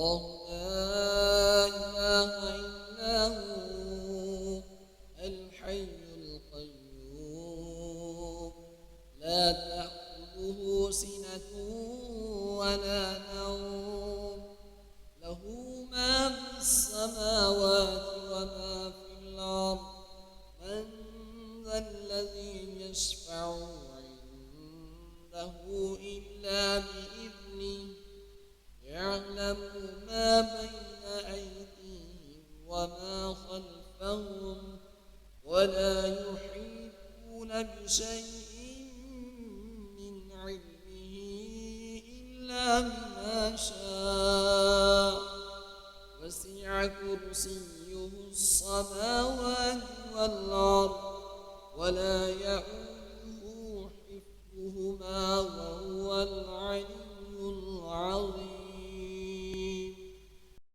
لا إله إلا هو الحي القيوم لا تأخذه سنة ولا نوم له ما في السماوات وما في الأرض من ذا الذي يشفع عنده إلا بإذنه يعلم ما بين أيديهم وما خلفهم ولا يحيطون بشيء من علمه إلا بما شاء وسع كرسيه السماوات والأرض ولا يئوده حفظهما وهو العلي